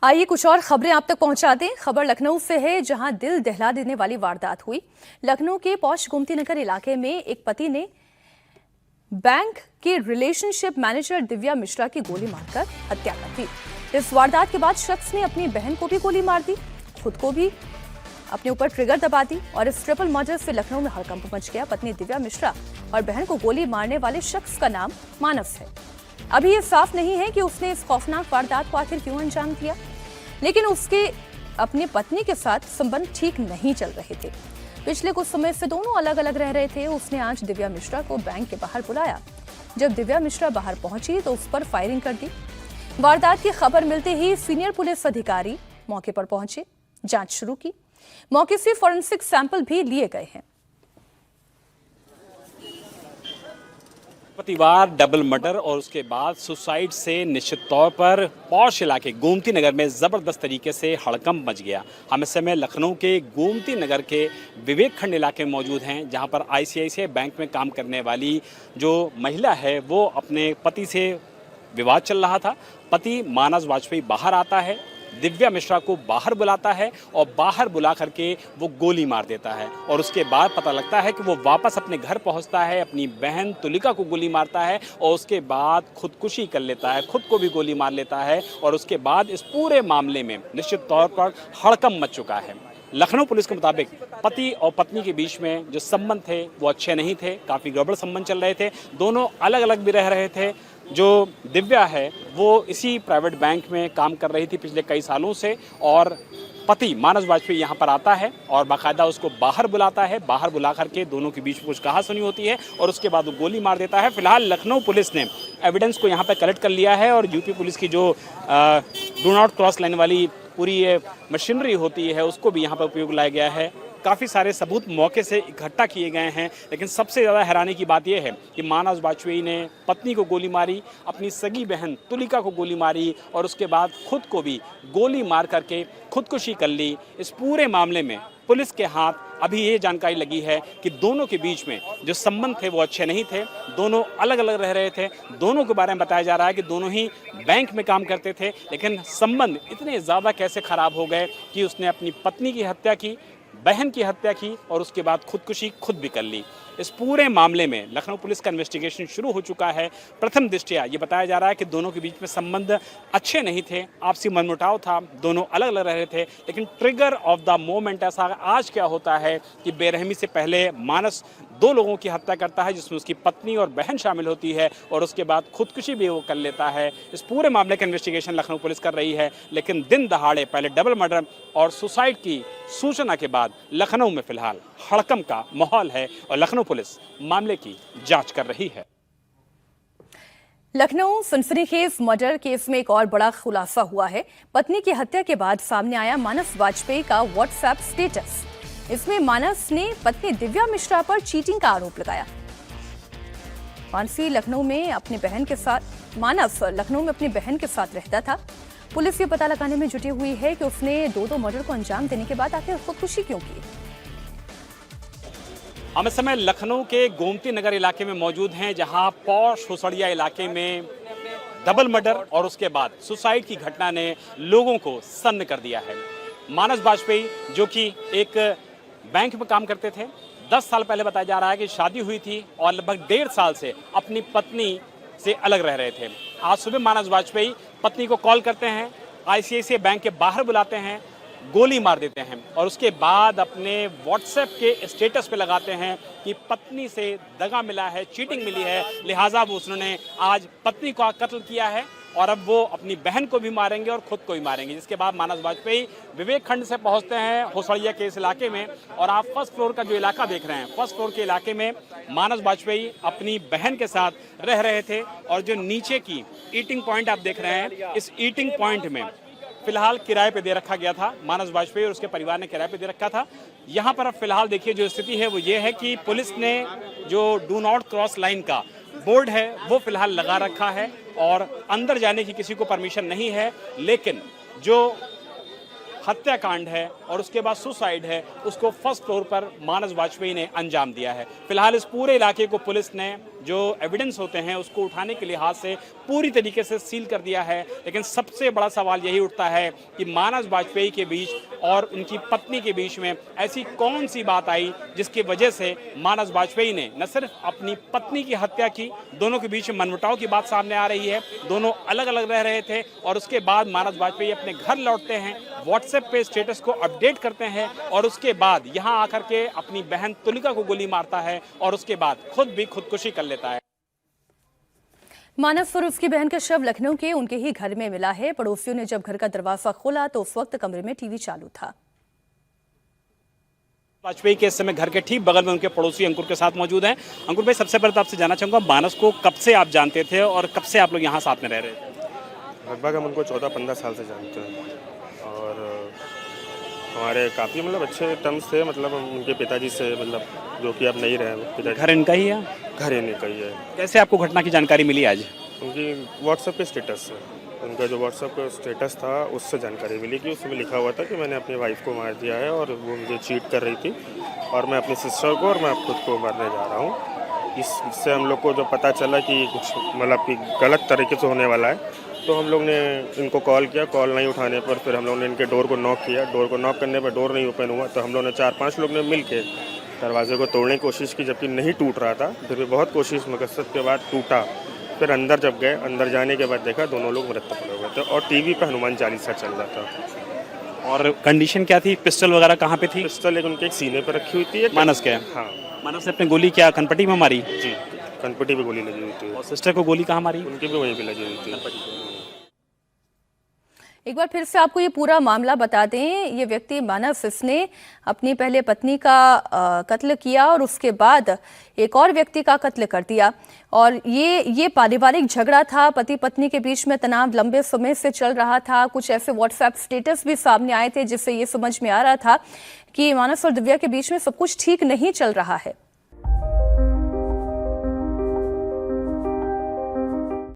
आइए कुछ और खबरें आप तक पहुंचा दें। खबर लखनऊ से है, जहां दिल दहला देने वाली वारदात हुई। लखनऊ के पौष गोमती नगर इलाके में एक पति ने बैंक के रिलेशनशिप मैनेजर दिव्या मिश्रा की गोली मारकर हत्या कर दी। इस वारदात के बाद शख्स ने अपनी बहन को भी गोली मार दी, खुद को भी अपने ऊपर ट्रिगर दबा दी और इस ट्रिपल मर्डर से लखनऊ में हड़कंप मच गया। पत्नी दिव्या मिश्रा और बहन को गोली मारने वाले शख्स का नाम मानव है। अभी ये साफ नहीं है कि उसने इस खौफनाक वारदात को आखिर क्यों अंजाम दिया, लेकिन उसके अपनी पत्नी के साथ संबंध ठीक नहीं चल रहे थे। पिछले कुछ समय से दोनों अलग अलग रह रहे थे। उसने आज दिव्या मिश्रा को बैंक के बाहर बुलाया। जब दिव्या मिश्रा बाहर पहुंची तो उस पर फायरिंग कर दी। वारदात की खबर मिलते ही सीनियर पुलिस अधिकारी मौके पर पहुंचे, जांच शुरू की। मौके से फॉरेंसिक सैंपल भी लिए गए हैं। परिवार डबल मर्डर और उसके बाद सुसाइड से निश्चित तौर पर पौष इलाके गोमती नगर में ज़बरदस्त तरीके से हड़कंप मच गया। हम इस समय लखनऊ के गोमती नगर के विवेक खंड इलाके में मौजूद हैं, जहां पर आईसीआईसीआई बैंक में काम करने वाली जो महिला है वो अपने पति से विवाद चल रहा था। पति मानस वाजपेयी बाहर आता है, दिव्या मिश्रा को बाहर बुलाता है और बाहर बुला करके वो गोली मार देता है। और उसके बाद पता लगता है कि वो वापस अपने घर पहुंचता है, अपनी बहन तुलिका को गोली मारता है और उसके बाद खुदकुशी कर लेता है, खुद को भी गोली मार लेता है। और उसके बाद इस पूरे मामले में निश्चित तौर पर हड़कंप मच चुका है। लखनऊ पुलिस के मुताबिक पति और पत्नी के बीच में जो संबंध थे वो अच्छे नहीं थे, काफ़ी गड़बड़ संबंध चल रहे थे। दोनों अलग अलग भी रह रहे थे। जो दिव्या है वो इसी प्राइवेट बैंक में काम कर रही थी पिछले कई सालों से, और पति मानस वाजपेयी यहाँ पर आता है और बाकायदा उसको बाहर बुलाता है। बाहर बुला करके दोनों के बीच कुछ कहासुनी होती है और उसके बाद वो गोली मार देता है। फिलहाल लखनऊ पुलिस ने एविडेंस को यहाँ पर कलेक्ट कर लिया है और यूपी पुलिस की जो डू नॉट क्रॉस लाइन वाली पूरी ये मशीनरी होती है उसको भी यहाँ पर उपयोग लाया गया है। काफ़ी सारे सबूत मौके से इकट्ठा किए गए हैं, लेकिन सबसे ज़्यादा हैरानी की बात यह है कि मानस वाजपेयी ने पत्नी को गोली मारी, अपनी सगी बहन तुलिका को गोली मारी और उसके बाद खुद को भी गोली मार करके खुदकुशी कर ली। इस पूरे मामले में पुलिस के हाथ अभी ये जानकारी लगी है कि दोनों के बीच में जो संबंध थे वो अच्छे नहीं थे। दोनों अलग अलग रह रहे थे। दोनों के बारे में बताया जा रहा है कि दोनों ही बैंक में काम करते थे, लेकिन संबंध इतने ज़्यादा कैसे ख़राब हो गए कि उसने अपनी पत्नी की हत्या की, बहन की हत्या की और उसके बाद खुदकुशी खुद भी कर ली। इस पूरे मामले में लखनऊ पुलिस का इन्वेस्टिगेशन शुरू हो चुका है। प्रथम दृष्टया ये बताया जा रहा है कि दोनों के बीच में संबंध अच्छे नहीं थे, आपसी मनमुटाव था, दोनों अलग अलग रह रहे थे। लेकिन ट्रिगर ऑफ द मोमेंट ऐसा आज क्या होता है कि बेरहमी से पहले मानस दो लोगों की हत्या करता है, जिसमें उसकी पत्नी और बहन शामिल होती है, और उसके बाद खुदकुशी भी वो कर लेता है। इस पूरे मामले का इन्वेस्टिगेशन लखनऊ पुलिस कर रही है, लेकिन दिन दहाड़े पहले डबल मर्डर और सुसाइड की सूचना के बाद लखनऊ में फिलहाल हड़कंप का माहौल है और लखनऊ पुलिस मामले की जांच कर रही है। लखनऊ सनसनीखेज मर्डर केस में एक और बड़ा खुलासा हुआ है। पत्नी की हत्या के बाद सामने आया मानस वाजपेयी का व्हाट्सएप स्टेटस। इसमें मानस ने पत्नी दिव्या मिश्रा पर चीटिंग का आरोप लगाया। मानस लखनऊ में अपनी बहन के साथ रहता था। पुलिस ये पता लगाने में जुटी हुई है कि उसने दो मर्डर को अंजाम देने के बाद आखिर खुदकुशी क्यों की। हम इस समय लखनऊ के गोमती नगर इलाके में मौजूद हैं, जहां पौष हुसड़िया इलाके में डबल मर्डर और उसके बाद सुसाइड की घटना ने लोगों को सन्न कर दिया है। मानस वाजपेयी जो कि एक बैंक में काम करते थे, 10 साल पहले बताया जा रहा है कि शादी हुई थी और लगभग 1.5 साल से अपनी पत्नी से अलग रह रहे थे। आज सुबह मानस वाजपेयी पत्नी को कॉल करते हैं, आईसीआईसीआई बैंक के बाहर बुलाते हैं, गोली मार देते हैं और उसके बाद अपने व्हाट्सएप के स्टेटस पे लगाते हैं कि पत्नी से दगा मिला है, चीटिंग मिली है, लिहाजा वो उन्होंने आज पत्नी को कत्ल किया है और अब वो अपनी बहन को भी मारेंगे और खुद को भी मारेंगे। जिसके बाद मानस वाजपेयी विवेक खंड से पहुंचते हैं हुसड़िया के इस इलाके में, और आप फर्स्ट फ्लोर का जो इलाका देख रहे हैं, फर्स्ट फ्लोर के इलाके में मानस वाजपेयी अपनी बहन के साथ रह रहे थे। और जो नीचे की ईटिंग पॉइंट आप देख रहे हैं, इस ईटिंग पॉइंट में फिलहाल किराए पे दे रखा गया था। मानस वाजपेयी और उसके परिवार ने किराए पे दे रखा था। यहाँ पर अब फिलहाल देखिए जो स्थिति है वो ये है कि पुलिस ने जो डू नॉट क्रॉस लाइन का बोर्ड है वो फिलहाल लगा रखा है और अंदर जाने की किसी को परमिशन नहीं है। लेकिन जो हत्याकांड है और उसके बाद सुसाइड है उसको फर्स्ट फ्लोर पर मानस वाजपेयी ने अंजाम दिया है। फिलहाल इस पूरे इलाके को पुलिस ने जो एविडेंस होते हैं उसको उठाने के लिहाज से पूरी तरीके से सील कर दिया है। लेकिन सबसे बड़ा सवाल यही उठता है कि मानस वाजपेयी के बीच और उनकी पत्नी के बीच में ऐसी कौन सी बात आई जिसकी वजह से मानस वाजपेयी ने न सिर्फ अपनी पत्नी की हत्या की, दोनों के बीच मनमुटाव की बात सामने आ रही है। दोनों अलग अलग रह रहे थे और उसके बाद मानस वाजपेयी अपने घर लौटते हैं, व्हाट्सएप पे स्टेटस को अपडेट करते हैं और उसके बाद यहां आकर के अपनी बहन तुलिका को गोली मारता है और उसके बाद खुद भी खुदकुशी कर लेता है। मानस और उसकी बहन का शव लखनऊ के उनके ही घर में मिला है। पड़ोसियों ने जब घर का दरवाजा खोला तो उस वक्त कमरे में टीवी चालू था। वाजपेयी के इस समय घर के ठीक बगल में उनके पड़ोसी अंकुर के साथ मौजूद हैं। अंकुर भाई, सबसे पहले तो आपसे जानना चाहूंगा, मानस को कब से आप जानते थे और कब से आप लोग यहाँ साथ में रह रहे थे? लगभग हम उनको 14-15 साल से जानते हैं और हमारे काफ़ी मतलब अच्छे टर्म्स थे। मतलब उनके पिताजी से, मतलब जो कि अब नहीं रहे पिताजी। घर इनका ही है? घर ही नहीं कही है। कैसे आपको घटना की जानकारी मिली आज? उनकी व्हाट्सएप पे स्टेटस है, उनका जो व्हाट्सएप का स्टेटस था उससे जानकारी मिली कि उसमें लिखा हुआ था कि मैंने अपनी वाइफ को मार दिया है और वो मुझे चीट कर रही थी और मैं अपनी सिस्टर को और मैं खुद को मारने जा रहा हूँ। इससे हम लोग को जो पता चला कि कुछ मतलब कि गलत तरीके से होने वाला है, तो हम लोग ने इनको कॉल किया। कॉल नहीं उठाने पर फिर हम लोग ने इनके डोर को नॉक किया। डोर को नॉक करने पर डोर नहीं ओपन हुआ, तो हम लोग ने 4-5 लोग ने मिल के दरवाजे को तोड़ने की कोशिश की, जबकि नहीं टूट रहा था। फिर भी बहुत कोशिश मकसद के बाद टूटा। फिर अंदर जब गए, अंदर जाने के बाद देखा दोनों लोग मृत पड़े हुए थे और टीवी पर हनुमान चालीसा चल रहा था। और कंडीशन क्या थी? पिस्टल वगैरह कहाँ पे थी? पिस्टल एक उनके एक सीने पर रखी हुई थी। मानस के? हाँ। मानस ने अपनी गोली क्या कनपट्टी में मारी? जी, कनपट्टी पे गोली लगी हुई थी। और सिस्टर को गोली कहाँ मारी? उनकी भी वहीं पे लगी हुई थी। एक बार फिर से आपको ये पूरा मामला बता दें। ये व्यक्ति मानस, इसने अपनी पहले पत्नी का कत्ल किया और उसके बाद एक और व्यक्ति का कत्ल कर दिया। और ये पारिवारिक झगड़ा था, पति पत्नी के बीच में तनाव लंबे समय से चल रहा था। कुछ ऐसे व्हाट्सएप स्टेटस भी सामने आए थे जिससे ये समझ में आ रहा था कि मानस और दिव्या के बीच में सब कुछ ठीक नहीं चल रहा है।